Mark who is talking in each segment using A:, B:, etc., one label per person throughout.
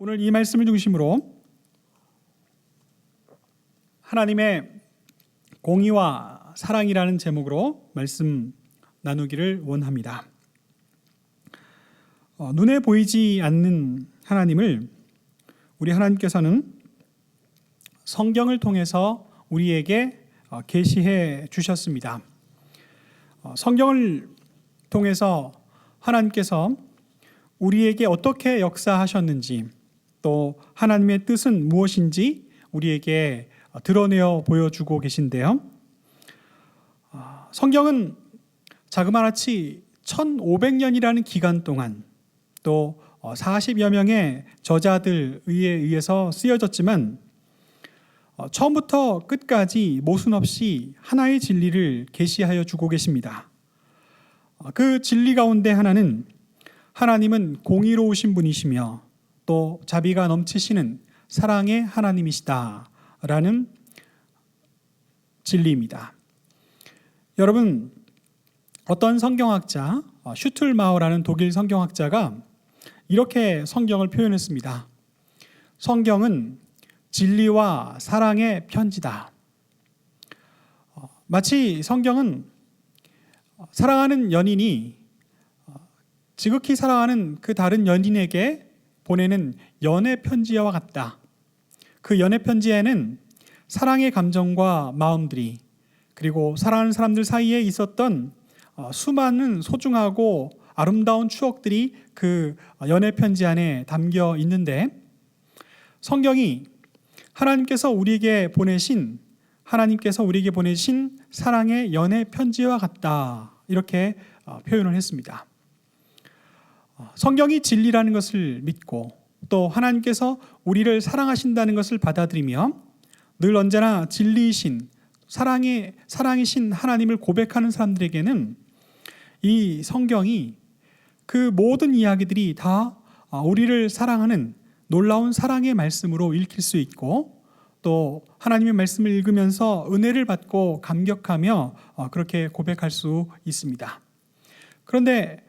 A: 오늘 이 말씀을 중심으로 하나님의 공의와 사랑이라는 제목으로 말씀 나누기를 원합니다. 눈에 보이지 않는 하나님을 우리 하나님께서는 성경을 통해서 우리에게 계시해 주셨습니다. 성경을 통해서 하나님께서 우리에게 어떻게 역사하셨는지, 또 하나님의 뜻은 무엇인지 우리에게 드러내어 보여주고 계신데요. 성경은 자그마치 1500년이라는 기간 동안 또 40여 명의 저자들에 의해서 쓰여졌지만 처음부터 끝까지 모순 없이 하나의 진리를 계시하여 주고 계십니다. 그 진리 가운데 하나는 하나님은 공의로우신 분이시며 또 자비가 넘치시는 사랑의 하나님이시다라는 진리입니다. 여러분, 어떤 성경학자, 슈툴마우라는 독일 성경학자가 이렇게 성경을 표현했습니다. 성경은 진리와 사랑의 편지다. 마치 성경은 사랑하는 연인이 지극히 사랑하는 그 다른 연인에게 보내는 연애 편지와 같다. 그 연애 편지에는 사랑의 감정과 마음들이, 그리고 사랑하는 사람들 사이에 있었던 수많은 소중하고 아름다운 추억들이 그 연애 편지 안에 담겨 있는데, 성경이 하나님께서 우리에게 보내신 사랑의 연애 편지와 같다, 이렇게 표현을 했습니다. 성경이 진리라는 것을 믿고 또 하나님께서 우리를 사랑하신다는 것을 받아들이며 늘 언제나 진리이신 사랑이신 하나님을 고백하는 사람들에게는 이 성경이 그 모든 이야기들이 다 우리를 사랑하는 놀라운 사랑의 말씀으로 읽힐 수 있고, 또 하나님의 말씀을 읽으면서 은혜를 받고 감격하며 그렇게 고백할 수 있습니다. 그런데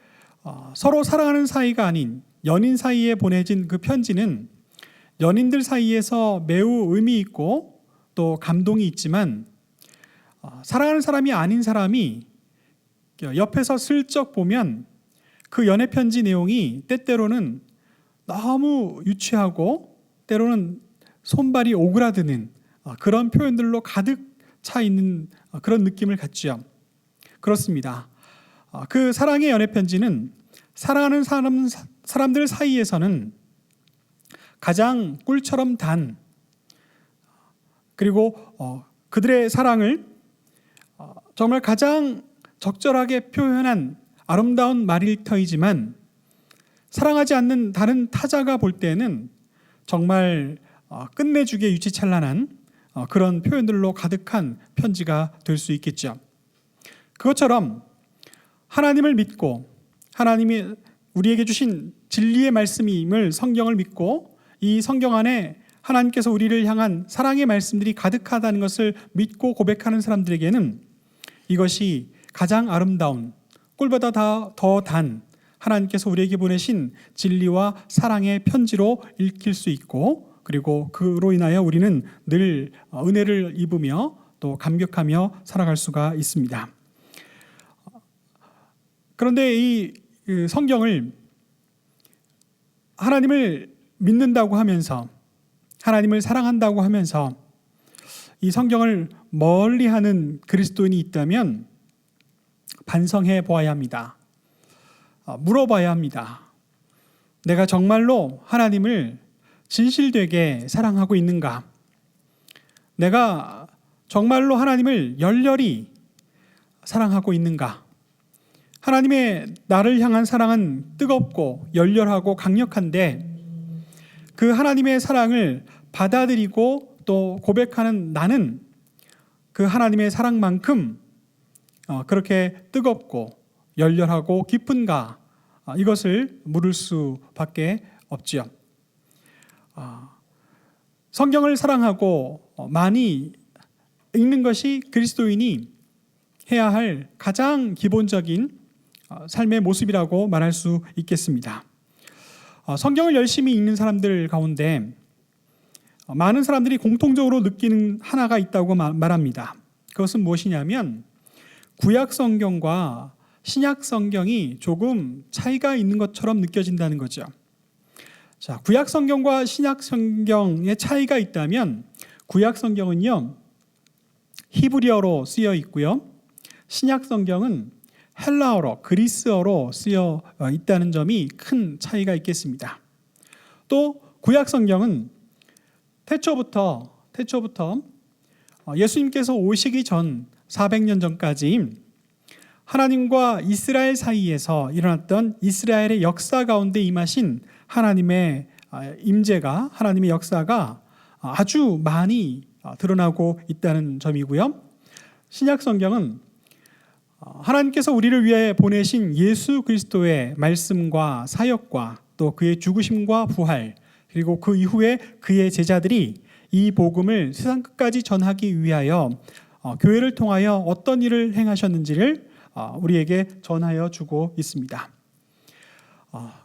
A: 서로 사랑하는 사이가 아닌 연인 사이에 보내진 그 편지는 연인들 사이에서 매우 의미 있고 또 감동이 있지만, 사랑하는 사람이 아닌 사람이 옆에서 슬쩍 보면 그 연애 편지 내용이 때때로는 너무 유치하고 때로는 손발이 오그라드는 그런 표현들로 가득 차 있는 그런 느낌을 갖죠. 그렇습니다. 그 사랑의 연애 편지는 사랑하는 사람들 사이에서는 가장 꿀처럼 단, 그리고 그들의 사랑을 정말 가장 적절하게 표현한 아름다운 말일터이지만, 사랑하지 않는 다른 타자가 볼 때는 정말 끝내주게 유치찬란한 그런 표현들로 가득한 편지가 될 수 있겠죠. 그것처럼 하나님을 믿고 하나님이 우리에게 주신 진리의 말씀임을 성경을 믿고 이 성경 안에 하나님께서 우리를 향한 사랑의 말씀들이 가득하다는 것을 믿고 고백하는 사람들에게는 이것이 가장 아름다운, 꿀보다 더 단 하나님께서 우리에게 보내신 진리와 사랑의 편지로 읽힐 수 있고, 그리고 그로 인하여 우리는 늘 은혜를 입으며 또 감격하며 살아갈 수가 있습니다. 그런데 이 성경을 하나님을 믿는다고 하면서, 하나님을 사랑한다고 하면서 이 성경을 멀리하는 그리스도인이 있다면 반성해 보아야 합니다. 물어봐야 합니다. 내가 정말로 하나님을 진실되게 사랑하고 있는가? 내가 정말로 하나님을 열렬히 사랑하고 있는가? 하나님의 나를 향한 사랑은 뜨겁고 열렬하고 강력한데, 그 하나님의 사랑을 받아들이고 또 고백하는 나는 그 하나님의 사랑만큼 그렇게 뜨겁고 열렬하고 깊은가? 이것을 물을 수밖에 없지요. 성경을 사랑하고 많이 읽는 것이 그리스도인이 해야 할 가장 기본적인 삶의 모습이라고 말할 수 있겠습니다. 성경을 열심히 읽는 사람들 가운데 많은 사람들이 공통적으로 느끼는 하나가 있다고 말합니다. 그것은 무엇이냐면 구약 성경과 신약 성경이 조금 차이가 있는 것처럼 느껴진다는 거죠. 자, 구약 성경과 신약 성경의 차이가 있다면 구약 성경은요, 히브리어로 쓰여 있고요. 신약 성경은 헬라어로, 그리스어로 쓰여 있다는 점이 큰 차이가 있겠습니다. 또 구약 성경은 태초부터 예수님께서 오시기 전 400년 전까지 하나님과 이스라엘 사이에서 일어났던 이스라엘의 역사 가운데 임하신 하나님의 임재가, 하나님의 역사가 아주 많이 드러나고 있다는 점이고요. 신약 성경은 하나님께서 우리를 위해 보내신 예수 그리스도의 말씀과 사역과 또 그의 죽으심과 부활, 그리고 그 이후에 그의 제자들이 이 복음을 세상 끝까지 전하기 위하여 교회를 통하여 어떤 일을 행하셨는지를 우리에게 전하여 주고 있습니다.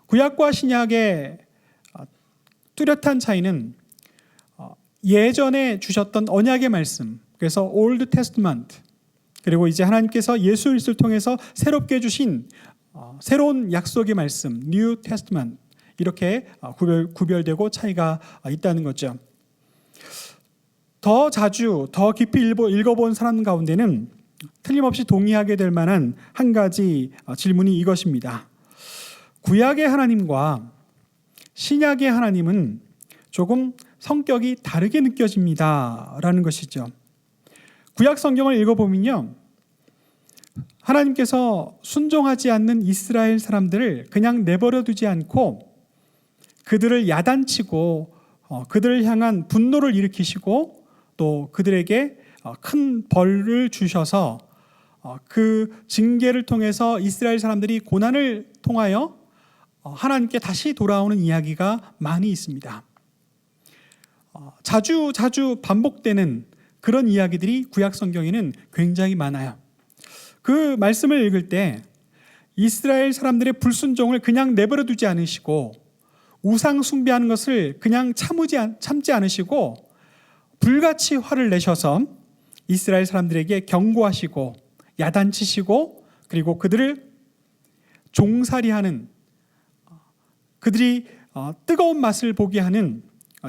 A: 구약과 신약의 뚜렷한 차이는 예전에 주셨던 언약의 말씀, 그래서 Old Testament, 그리고 이제 하나님께서 예수 그리스도를 통해서 새롭게 주신 새로운 약속의 말씀, New Testament, 이렇게 구별되고 차이가 있다는 거죠. 더 자주, 더 깊이 읽어본 사람 가운데는 틀림없이 동의하게 될 만한 한 가지 질문이 이것입니다. 구약의 하나님과 신약의 하나님은 조금 성격이 다르게 느껴집니다 라는 것이죠. 구약 성경을 읽어보면요, 하나님께서 순종하지 않는 이스라엘 사람들을 그냥 내버려 두지 않고 그들을 야단치고 그들을 향한 분노를 일으키시고 또 그들에게 큰 벌을 주셔서 그 징계를 통해서 이스라엘 사람들이 고난을 통하여 하나님께 다시 돌아오는 이야기가 많이 있습니다. 자주 반복되는 그런 이야기들이 구약 성경에는 굉장히 많아요. 그 말씀을 읽을 때 이스라엘 사람들의 불순종을 그냥 내버려 두지 않으시고 우상 숭배하는 것을 그냥 참지 않으시고 불같이 화를 내셔서 이스라엘 사람들에게 경고하시고 야단치시고 그리고 그들을 종살이하는, 그들이 뜨거운 맛을 보게 하는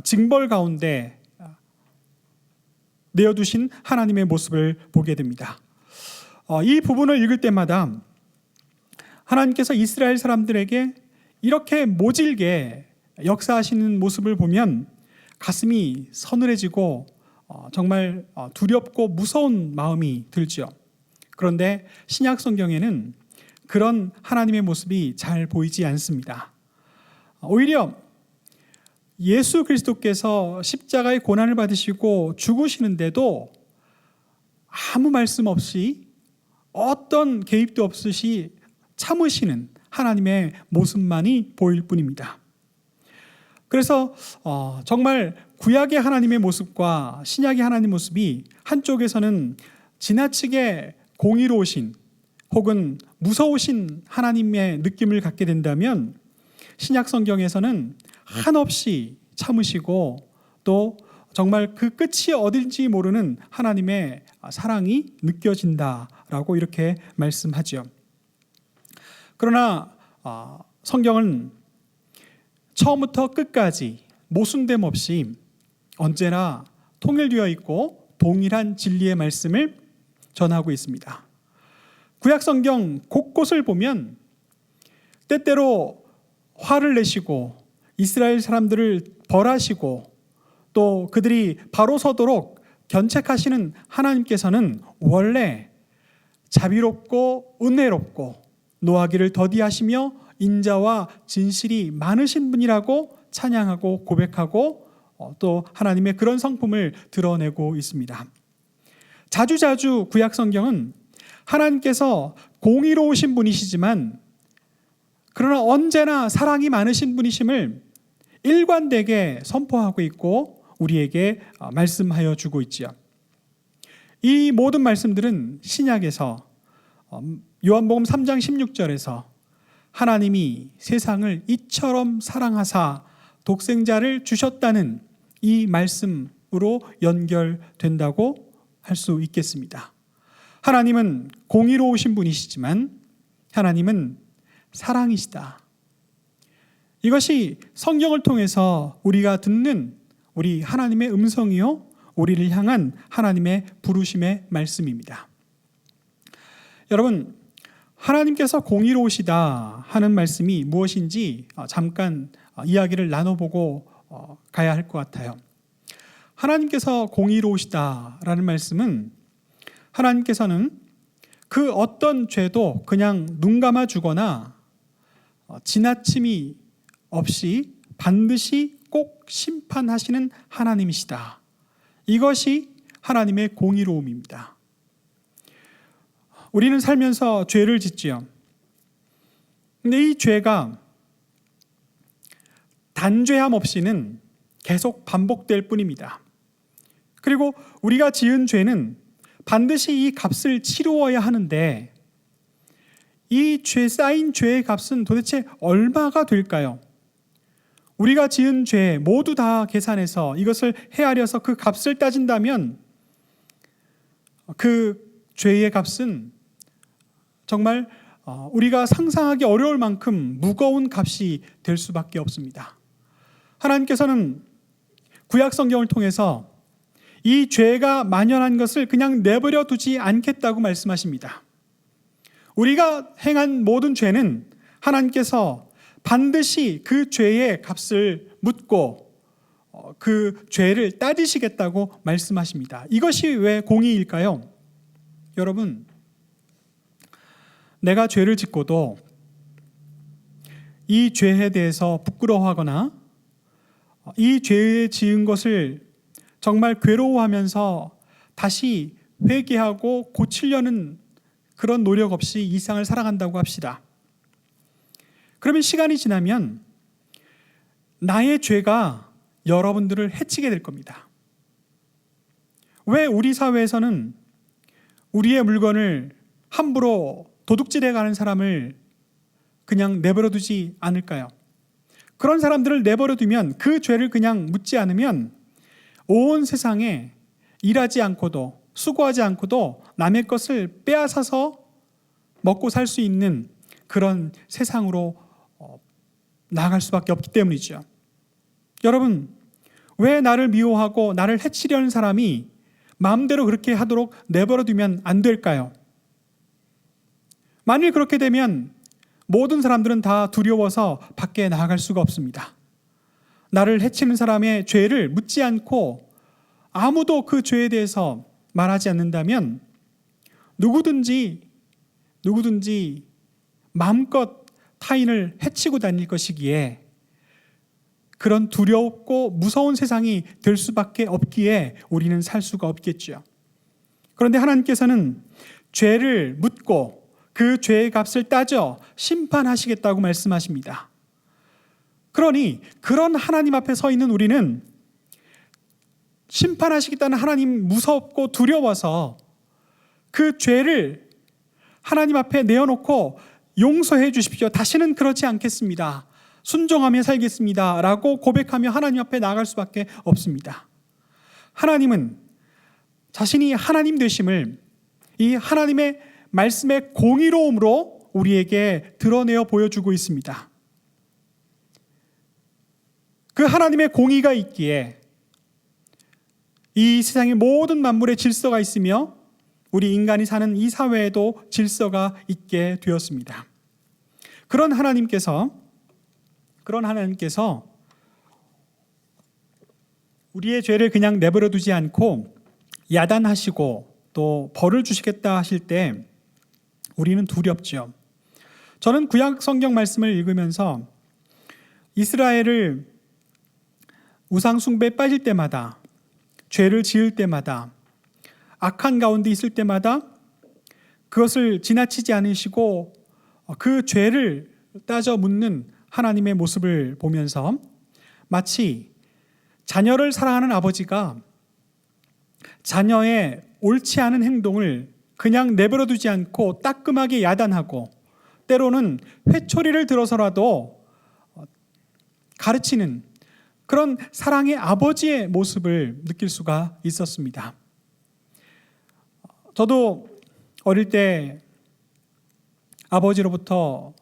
A: 징벌 가운데 내어두신 하나님의 모습을 보게 됩니다. 이 부분을 읽을 때마다 하나님께서 이스라엘 사람들에게 이렇게 모질게 역사하시는 모습을 보면 가슴이 서늘해지고 정말 두렵고 무서운 마음이 들죠. 그런데 신약 성경에는 그런 하나님의 모습이 잘 보이지 않습니다. 오히려 예수 그리스도께서 십자가의 고난을 받으시고 죽으시는데도 아무 말씀 없이 어떤 개입도 없이 참으시는 하나님의 모습만이 보일 뿐입니다. 그래서 정말 구약의 하나님의 모습과 신약의 하나님의 모습이 한쪽에서는 지나치게 공의로우신 혹은 무서우신 하나님의 느낌을 갖게 된다면 신약 성경에서는 한없이 참으시고 또 정말 그 끝이 어딜지 모르는 하나님의 사랑이 느껴진다라고 이렇게 말씀하죠. 그러나 성경은 처음부터 끝까지 모순됨 없이 언제나 통일되어 있고 동일한 진리의 말씀을 전하고 있습니다. 구약 성경 곳곳을 보면 때때로 화를 내시고 이스라엘 사람들을 벌하시고 또 그들이 바로 서도록 견책하시는 하나님께서는 원래 자비롭고 은혜롭고 노하기를 더디하시며 인자와 진실이 많으신 분이라고 찬양하고 고백하고 또 하나님의 그런 성품을 드러내고 있습니다. 자주자주 구약 성경은 하나님께서 공의로우신 분이시지만 그러나 언제나 사랑이 많으신 분이심을 일관되게 선포하고 있고 우리에게 말씀하여 주고 있지요. 이 모든 말씀들은 신약에서 요한복음 3장 16절에서 하나님이 세상을 이처럼 사랑하사 독생자를 주셨다는 이 말씀으로 연결된다고 할 수 있겠습니다. 하나님은 공의로우신 분이시지만 하나님은 사랑이시다. 이것이 성경을 통해서 우리가 듣는 우리 하나님의 음성이요, 우리를 향한 하나님의 부르심의 말씀입니다. 여러분, 하나님께서 공의로우시다 하는 말씀이 무엇인지 잠깐 이야기를 나눠보고 가야 할 것 같아요. 하나님께서 공의로우시다라는 말씀은 하나님께서는 그 어떤 죄도 그냥 눈 감아주거나 지나침이 없이 반드시 꼭 심판하시는 하나님이시다. 이것이 하나님의 공의로움입니다. 우리는 살면서 죄를 짓지요. 근데 이 죄가 단죄함 없이는 계속 반복될 뿐입니다. 그리고 우리가 지은 죄는 반드시 이 값을 치루어야 하는데 이 쌓인 죄의 값은 도대체 얼마가 될까요? 우리가 지은 죄 모두 다 계산해서 이것을 헤아려서 그 값을 따진다면 그 죄의 값은 정말 우리가 상상하기 어려울 만큼 무거운 값이 될 수밖에 없습니다. 하나님께서는 구약 성경을 통해서 이 죄가 만연한 것을 그냥 내버려 두지 않겠다고 말씀하십니다. 우리가 행한 모든 죄는 하나님께서 반드시 그 죄의 값을 묻고 그 죄를 따지시겠다고 말씀하십니다. 이것이 왜 공의일까요? 여러분, 내가 죄를 짓고도 이 죄에 대해서 부끄러워하거나 이 죄에 지은 것을 정말 괴로워하면서 다시 회개하고 고치려는 그런 노력 없이 이 세상을 살아간다고 합시다. 그러면 시간이 지나면 나의 죄가 여러분들을 해치게 될 겁니다. 왜 우리 사회에서는 우리의 물건을 함부로 도둑질해 가는 사람을 그냥 내버려 두지 않을까요? 그런 사람들을 내버려 두면, 그 죄를 그냥 묻지 않으면 온 세상에 일하지 않고도 수고하지 않고도 남의 것을 빼앗아서 먹고 살 수 있는 그런 세상으로 나아갈 수밖에 없기 때문이죠. 여러분, 왜 나를 미워하고 나를 해치려는 사람이 마음대로 그렇게 하도록 내버려 두면 안 될까요? 만일 그렇게 되면 모든 사람들은 다 두려워서 밖에 나아갈 수가 없습니다. 나를 해치는 사람의 죄를 묻지 않고 아무도 그 죄에 대해서 말하지 않는다면 누구든지 마음껏 타인을 해치고 다닐 것이기에 그런 두렵고 무서운 세상이 될 수밖에 없기에 우리는 살 수가 없겠죠. 그런데 하나님께서는 죄를 묻고 그 죄의 값을 따져 심판하시겠다고 말씀하십니다. 그러니 그런 하나님 앞에 서 있는 우리는 심판하시겠다는 하나님 무섭고 두려워서 그 죄를 하나님 앞에 내어놓고 용서해 주십시오, 다시는 그렇지 않겠습니다, 순종하며 살겠습니다 라고 고백하며 하나님 앞에 나아갈 수밖에 없습니다. 하나님은 자신이 하나님 되심을 이 하나님의 말씀의 공의로움으로 우리에게 드러내어 보여주고 있습니다. 그 하나님의 공의가 있기에 이 세상의 모든 만물의 질서가 있으며 우리 인간이 사는 이 사회에도 질서가 있게 되었습니다. 그런 하나님께서 우리의 죄를 그냥 내버려 두지 않고 야단하시고 또 벌을 주시겠다 하실 때 우리는 두렵죠. 저는 구약 성경 말씀을 읽으면서 이스라엘을 우상 숭배에 빠질 때마다, 죄를 지을 때마다, 악한 가운데 있을 때마다 그것을 지나치지 않으시고 그 죄를 따져 묻는 하나님의 모습을 보면서 마치 자녀를 사랑하는 아버지가 자녀의 옳지 않은 행동을 그냥 내버려 두지 않고 따끔하게 야단하고 때로는 회초리를 들어서라도 가르치는 그런 사랑의 아버지의 모습을 느낄 수가 있었습니다. 저도 어릴 때 아버지로부터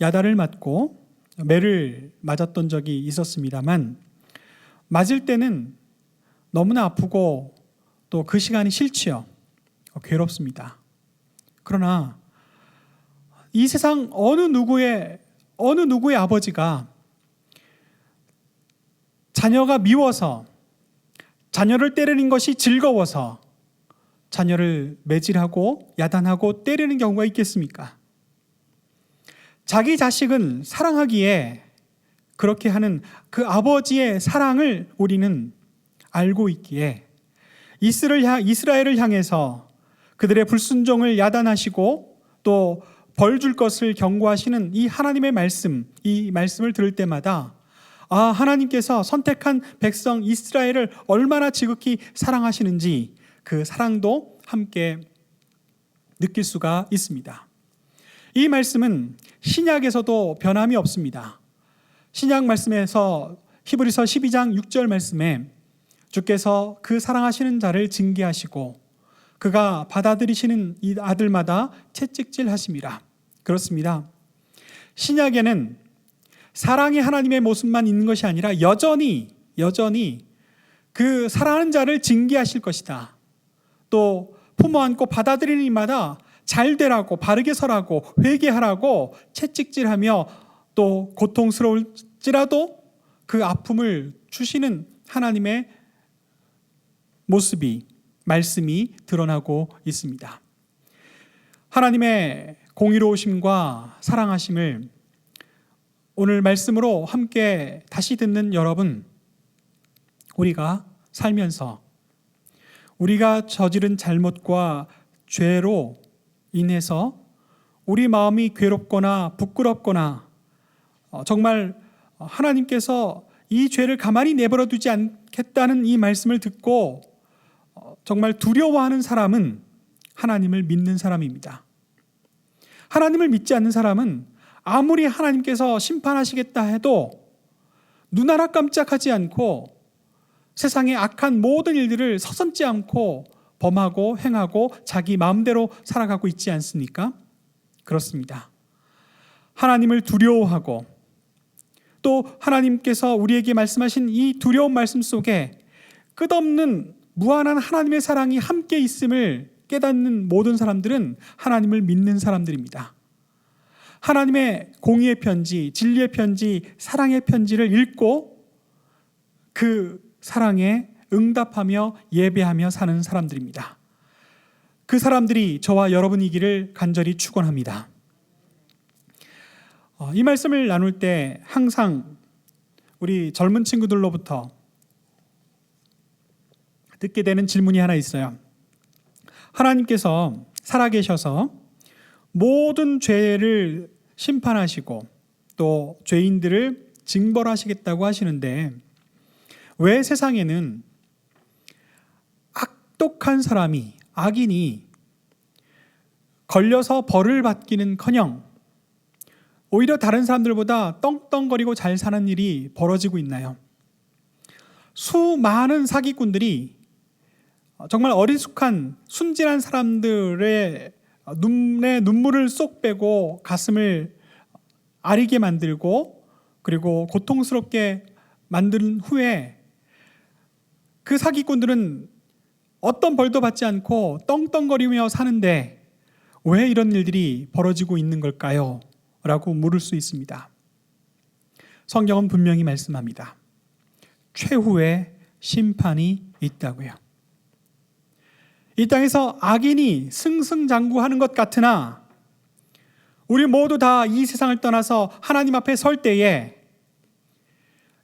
A: 야단을 맞고 매를 맞았던 적이 있었습니다만, 맞을 때는 너무나 아프고 또 그 시간이 싫지요. 괴롭습니다. 그러나 이 세상 어느 누구의 아버지가 자녀가 미워서, 자녀를 때리는 것이 즐거워서 자녀를 매질하고 야단하고 때리는 경우가 있겠습니까? 자기 자식은 사랑하기에 그렇게 하는 그 아버지의 사랑을 우리는 알고 있기에 이스라엘을 향해서 그들의 불순종을 야단하시고 또 벌 줄 것을 경고하시는 이 하나님의 말씀, 이 말씀을 들을 때마다 하나님께서 선택한 백성 이스라엘을 얼마나 지극히 사랑하시는지 그 사랑도 함께 느낄 수가 있습니다. 이 말씀은 신약에서도 변함이 없습니다. 신약 말씀에서 히브리서 12장 6절 말씀에 주께서 그 사랑하시는 자를 징계하시고 그가 받아들이시는 이 아들마다 채찍질 하심이라. 그렇습니다. 신약에는 사랑의 하나님의 모습만 있는 것이 아니라 여전히 그 사랑하는 자를 징계하실 것이다. 또 품어 안고 받아들이는 이마다 잘 되라고, 바르게 서라고, 회개하라고 채찍질하며 또 고통스러울지라도 그 아픔을 주시는 하나님의 모습이, 말씀이 드러나고 있습니다. 하나님의 공의로우심과 사랑하심을 오늘 말씀으로 함께 다시 듣는 여러분, 우리가 살면서 우리가 저지른 잘못과 죄로 인해서 우리 마음이 괴롭거나 부끄럽거나 정말 하나님께서 이 죄를 가만히 내버려 두지 않겠다는 이 말씀을 듣고 정말 두려워하는 사람은 하나님을 믿는 사람입니다. 하나님을 믿지 않는 사람은 아무리 하나님께서 심판하시겠다 해도 눈 하나 깜짝하지 않고 세상의 악한 모든 일들을 서슴지 않고 범하고 행하고 자기 마음대로 살아가고 있지 않습니까? 그렇습니다. 하나님을 두려워하고 또 하나님께서 우리에게 말씀하신 이 두려운 말씀 속에 끝없는 무한한 하나님의 사랑이 함께 있음을 깨닫는 모든 사람들은 하나님을 믿는 사람들입니다. 하나님의 공의의 편지, 진리의 편지, 사랑의 편지를 읽고 그 사랑에 응답하며 예배하며 사는 사람들입니다. 그 사람들이 저와 여러분이기를 간절히 축원합니다. 이 말씀을 나눌 때 항상 우리 젊은 친구들로부터 듣게 되는 질문이 하나 있어요. 하나님께서 살아계셔서 모든 죄를 심판하시고 또 죄인들을 징벌하시겠다고 하시는데 왜 세상에는 악독한 사람이, 악인이 걸려서 벌을 받기는커녕 오히려 다른 사람들보다 떵떵거리고 잘 사는 일이 벌어지고 있나요? 수많은 사기꾼들이 정말 어리숙한 순진한 사람들의 눈에 눈물을 쏙 빼고 가슴을 아리게 만들고 그리고 고통스럽게 만든 후에 그 사기꾼들은 어떤 벌도 받지 않고 떵떵거리며 사는데 왜 이런 일들이 벌어지고 있는 걸까요? 라고 물을 수 있습니다. 성경은 분명히 말씀합니다. 최후의 심판이 있다고요. 이 땅에서 악인이 승승장구하는 것 같으나 우리 모두 다 이 세상을 떠나서 하나님 앞에 설 때에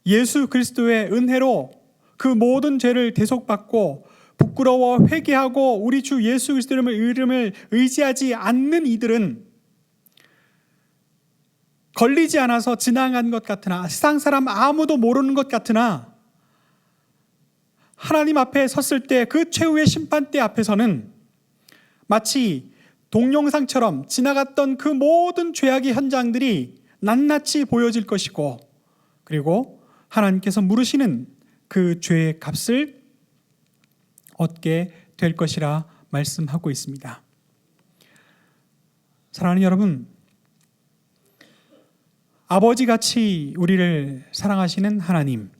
A: 예수 그리스도의 은혜로 그 모든 죄를 대속받고 부끄러워 회개하고 우리 주 예수 그리스도의 이름을 의지하지 않는 이들은 걸리지 않아서 지나간 것 같으나 세상 사람 아무도 모르는 것 같으나 하나님 앞에 섰을 때 그 최후의 심판대 앞에서는 마치 동영상처럼 지나갔던 그 모든 죄악의 현장들이 낱낱이 보여질 것이고, 그리고 하나님께서 물으시는 그 죄의 값을 얻게 될 것이라 말씀하고 있습니다. 사랑하는 여러분, 아버지같이 우리를 사랑하시는 하나님,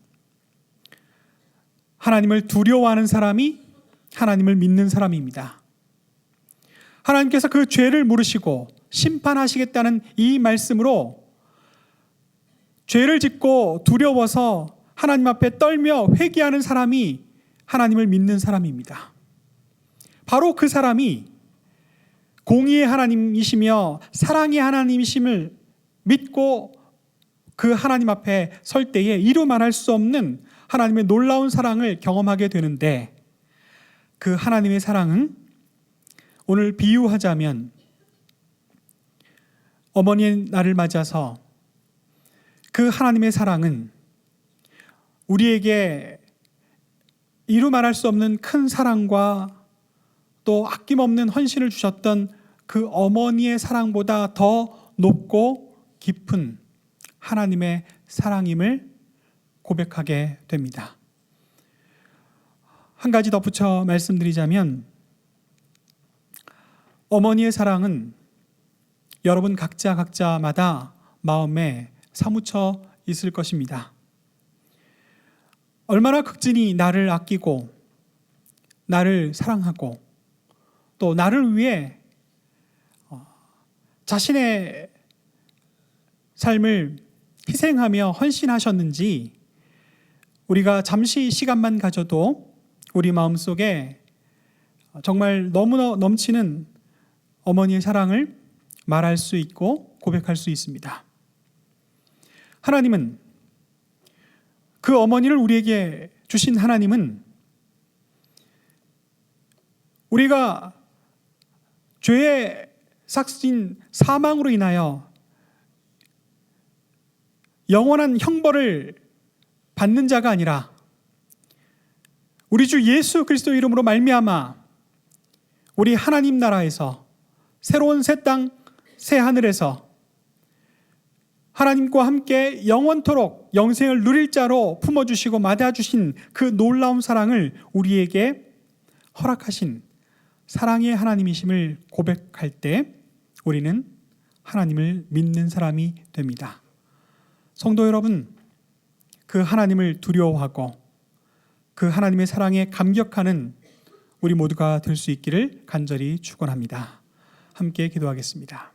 A: 하나님을 두려워하는 사람이 하나님을 믿는 사람입니다. 하나님께서 그 죄를 물으시고 심판하시겠다는 이 말씀으로 죄를 짓고 두려워서 하나님 앞에 떨며 회개하는 사람이 하나님을 믿는 사람입니다. 바로 그 사람이 공의의 하나님이시며 사랑의 하나님이심을 믿고 그 하나님 앞에 설 때에 이루 말할 수 없는 하나님의 놀라운 사랑을 경험하게 되는데, 그 하나님의 사랑은 오늘 비유하자면 어머니의 날을 맞아서 그 하나님의 사랑은 우리에게 이루 말할 수 없는 큰 사랑과 또 아낌없는 헌신을 주셨던 그 어머니의 사랑보다 더 높고 깊은 하나님의 사랑임을 고백하게 됩니다. 한 가지 덧붙여 말씀드리자면, 어머니의 사랑은 여러분 각자마다 마음에 사무쳐 있을 것입니다. 얼마나 극진히 나를 아끼고 나를 사랑하고 또 나를 위해 자신의 삶을 희생하며 헌신하셨는지 우리가 잠시 시간만 가져도 우리 마음속에 정말 너무나 넘치는 어머니의 사랑을 말할 수 있고 고백할 수 있습니다. 하나님은, 그 어머니를 우리에게 주신 하나님은 우리가 죄의 삭신 사망으로 인하여 영원한 형벌을 받는 자가 아니라 우리 주 예수 그리스도 이름으로 말미암아 우리 하나님 나라에서 새로운 새 땅 새 하늘에서 하나님과 함께 영원토록 영생을 누릴 자로 품어주시고 맡아주신 그 놀라운 사랑을 우리에게 허락하신 사랑의 하나님이심을 고백할 때 우리는 하나님을 믿는 사람이 됩니다. 성도 여러분, 그 하나님을 두려워하고 그 하나님의 사랑에 감격하는 우리 모두가 될 수 있기를 간절히 축원합니다. 함께 기도하겠습니다.